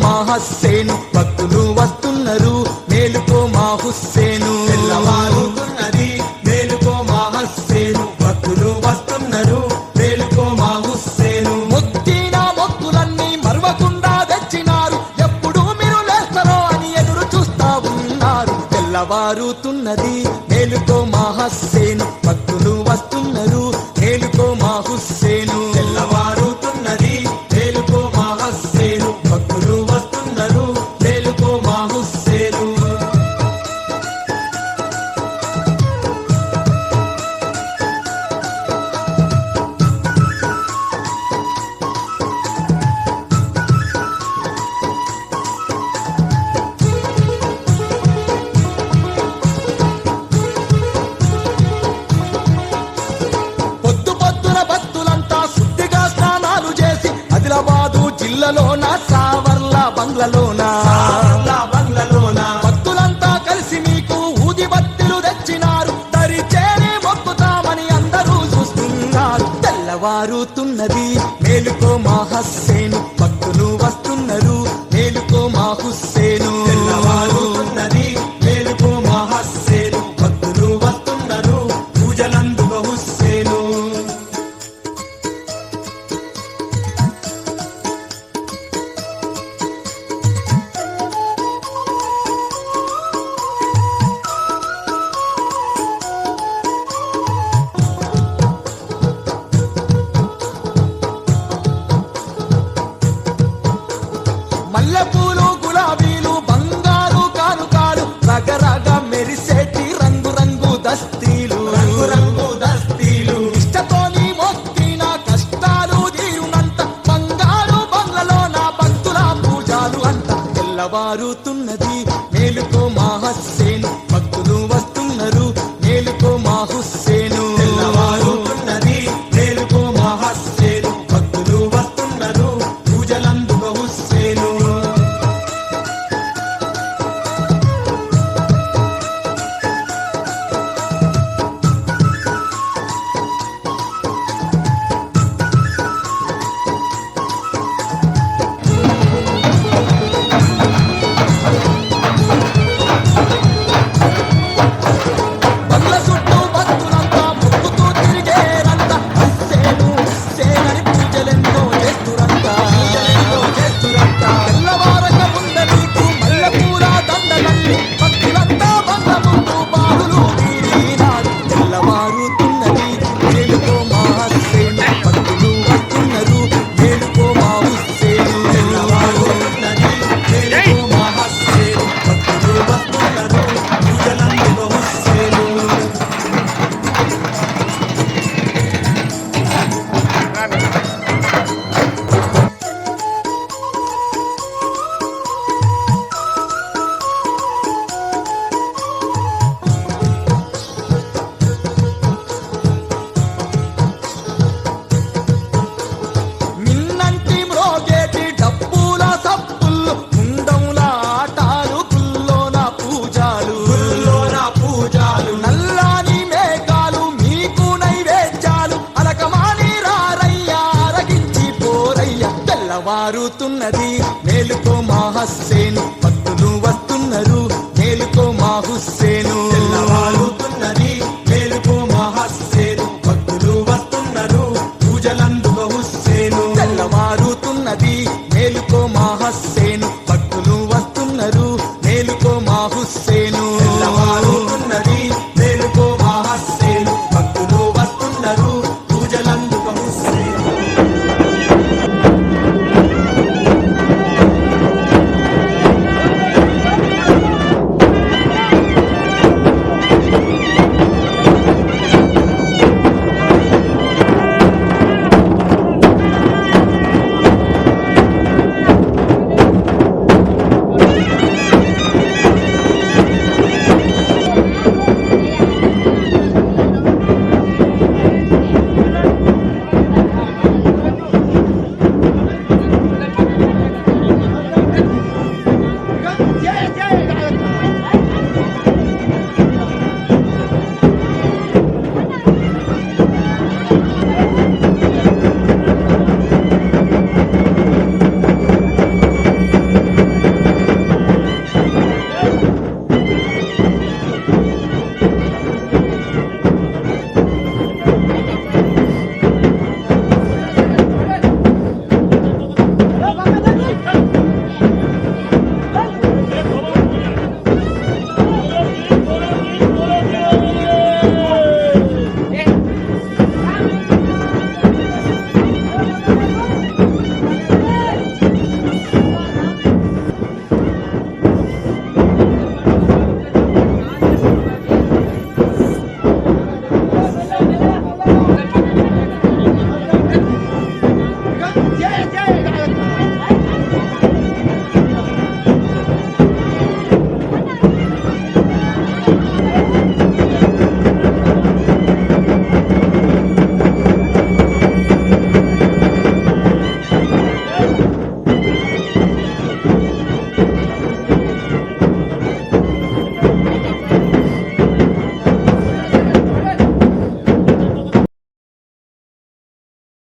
మా హస్సేను, భక్తులు వస్తున్నారు మేలుకో మా హుస్సేను. తెల్లవారుతున్నది మేలుకో మా హస్సేను, భక్తులు వస్తున్నారు మేలుకో మా హుస్సేను. మొక్కిన మొక్కులన్నీ మరవకుండా తెచ్చినారు, ఎప్పుడు మీరు లేస్తారో అని ఎదురు చూస్తా ఉన్నారు. తెల్లవారుతున్నది మేలుకో మా హస్సేను, భక్తులు వస్తున్నారు మేలుకో మా హుస్సేను. తెల్లవారుతున్నది మేలుకో మా హస్సేను, భక్తులు వస్తున్నారు మేలుకో మా హుస్సేను. పొద్దు పొద్దున భక్తులంతా శుద్ధిగా స్నానాలు చేసి ఆదిలాబాదు జిల్లాలోన సావర్ల బంగ్లలోన బంగ్లలోన భక్తులంతా కలిసి మీకు ఊది బత్తిలు తెచ్చినారు, దరిచేరి మొక్కుతామని అందరూ చూస్తున్నారు. తెల్లవారుతున్నది మేలుకో మా హస్సేను, భక్తులు వస్తున్నారు మేలుకో మా హుస్సేను. తెల్లవారుతున్నది మేలుకో మా హస్సేను, భక్తులు వస్తున్నారు పూజలందుకు హుస్సేను. మల్లెపూలు గులాబీలు బంగారు కానుకాలు రగరగ మెరిసేటి రంగు రంగు దస్తీలు, రంగు రంగు దస్తీలు ఇష్టతోని మొక్కిన కష్టాలు తీరునంత బంగారు బంగ్లలో నా భక్తుల పూజలు అంట. తెల్లవారుతున్నది మేలుకో మా హస్సేను, భక్తులు వస్తున్నారు మేలుకో మా హుస్సేను. తెల్లవారుతున్నది మేలుకో మా హస్సేను, భక్తులు వస్తున్నారు పూజలందుకు హుస్సేను. బంగ్ల చుట్టూ భక్తులంతా మొక్కుతూ తిరిగేరంత, హుస్సేను హుస్సేనని పూజలెన్నో చేస్తురంత. తెల్లవారక ముందే నీకు మల్లెపూల దండలల్లి భక్తులంతా బంగ్ల ముందు బారులు తీరినారు. తెల్లవారుతున్నది మేలుకో మా హస్సేను, భక్తులు వస్తున్నారు మేలుకో మా హుస్సేను. తెల్లవారుతున్నది మేలుకో మా హస్సేను, భక్తులు వస్తున్నారు పూజలందుకు హుస్సేను. మిన్నంటి మ్రోగేటి డప్పుల సప్పుళ్ళు, ముండముల ఆటాలు, పుల్లోన పూజాలు, గుళ్ళోన పూజాలు నల్లాని మేఘాలు మీకు నైవేద్యాలు, అలకమాని రారయ్యా అరగించి పోరయ్య. తెల్లవారుతున్నది మేలుకో మా హస్సేను,